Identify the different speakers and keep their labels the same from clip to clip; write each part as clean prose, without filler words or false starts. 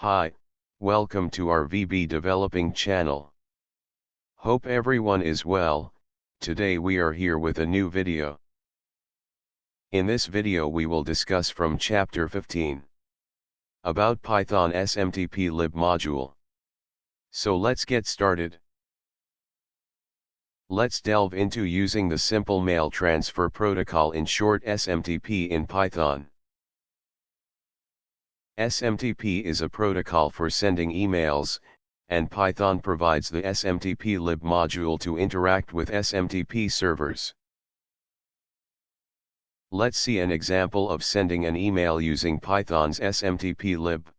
Speaker 1: Hi, welcome to our VB Developing channel. Hope everyone is well. Today we are here with a new video. In this video we will discuss from chapter 15 about Python SMTP lib module. So let's get started. Let's delve into using the simple mail transfer protocol, in short SMTP, in Python. SMTP is a protocol for sending emails, and Python provides the SMTP lib module to interact with SMTP servers. Let's see an example of sending an email using Python's SMTP lib.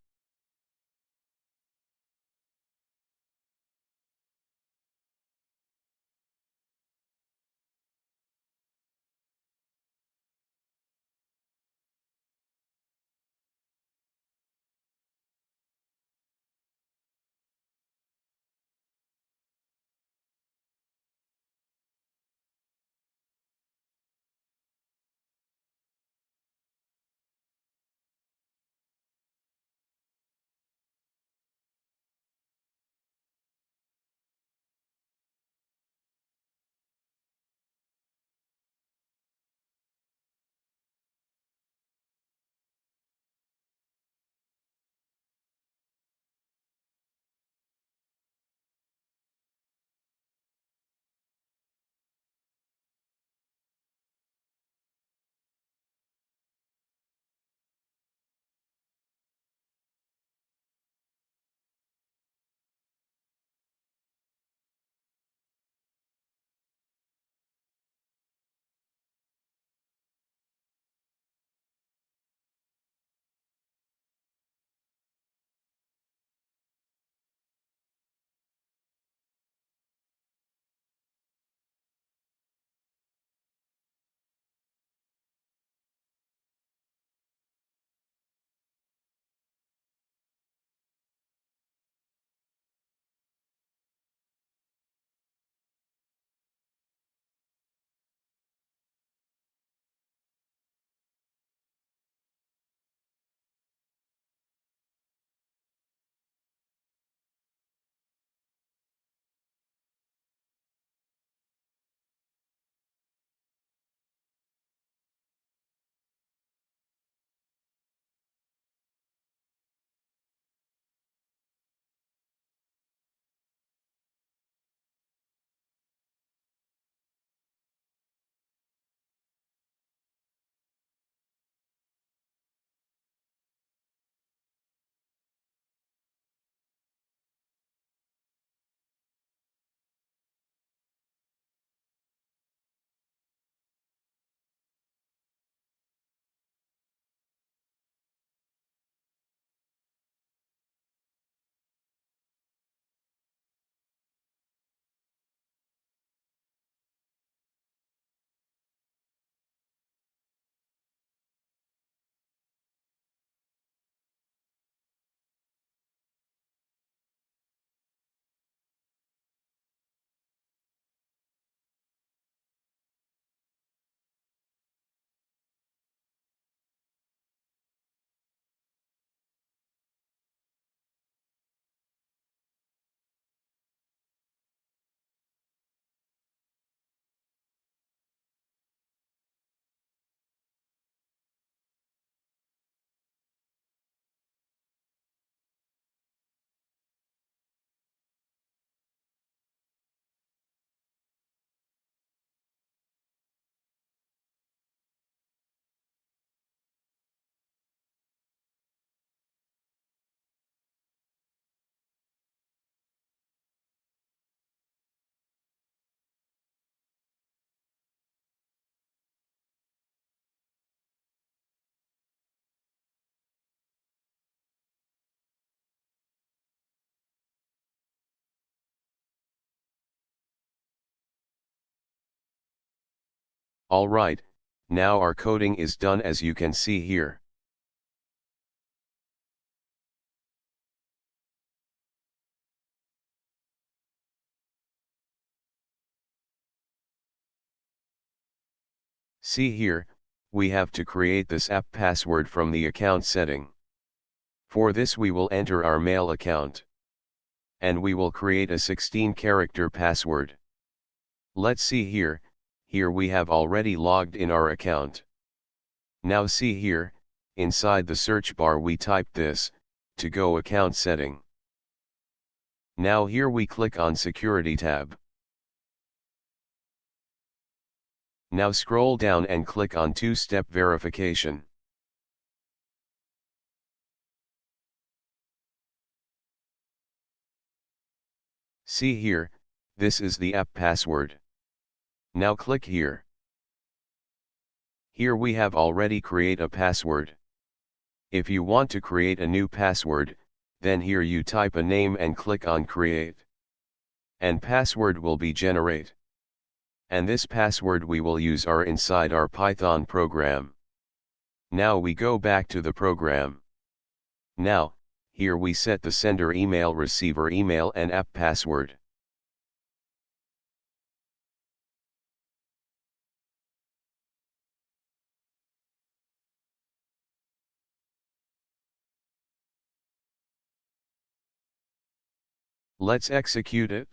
Speaker 1: Alright, now our coding is done, as you can see here. See here, we have to create this app password from the account setting. For this we will enter our mail account. And we will create a 16-character password. Let's see here, we have already logged in our account. Now see here, inside the search bar we type this, to go account setting. Now here we click on Security tab. Now scroll down and click on two-step verification. See here, this is the app password. Now click here. Here we have already create a password. If you want to create a new password, then here you type a name and click on create. And password will be generate. And this password we will use are inside our Python program. Now we go back to the program. Now, here we set the sender email, receiver email and app password. Let's execute it.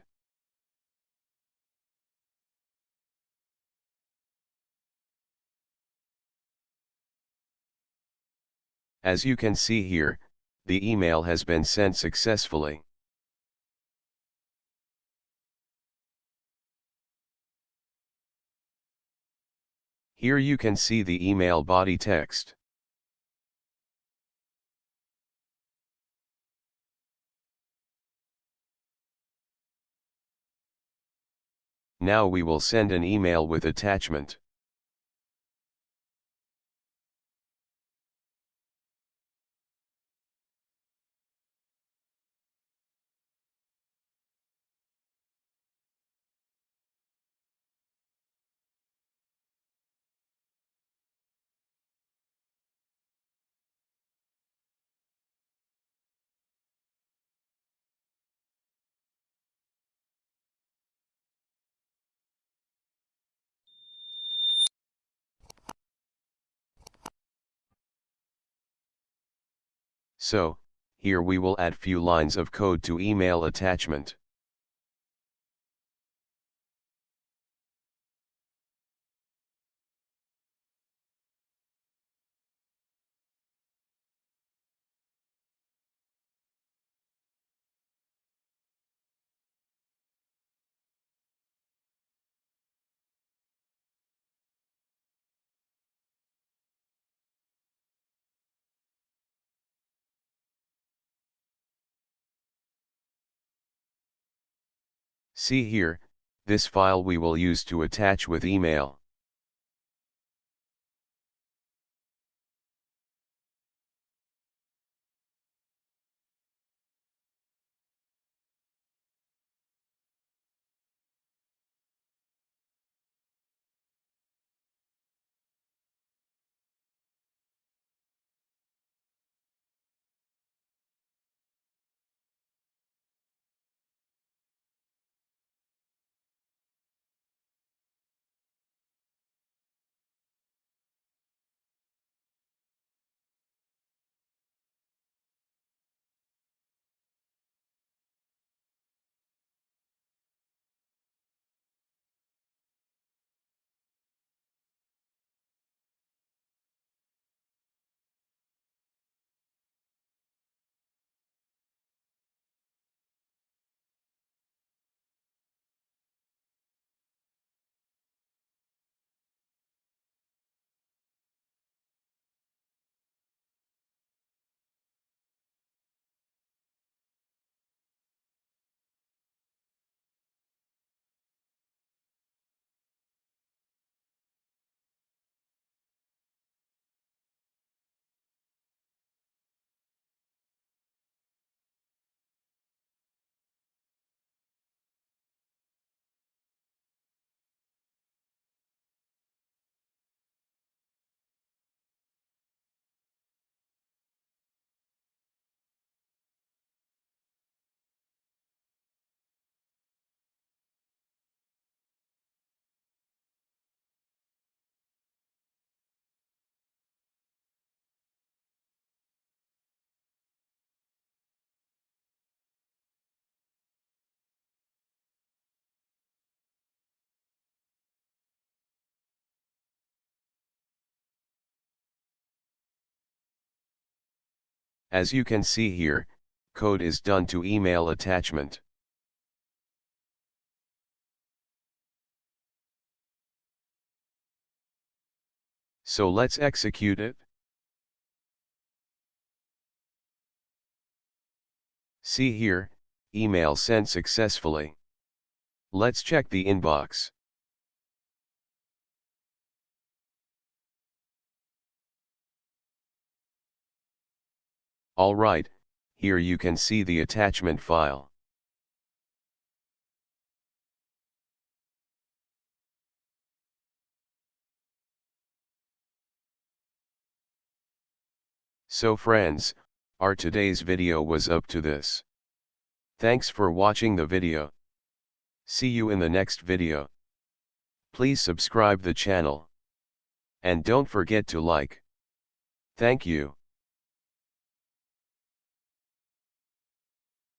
Speaker 1: As you can see here, the email has been sent successfully. Here you can see the email body text. Now we will send an email with attachment. So, here we will add few lines of code to email attachment. See here, this file we will use to attach with email. As you can see here, code is done to email attachment. So let's execute it. See here, email sent successfully. Let's check the inbox. Alright, here you can see the attachment file. So friends, our today's video was up to this. Thanks for watching the video. See you in the next video. Please subscribe the channel. And don't forget to like. Thank you.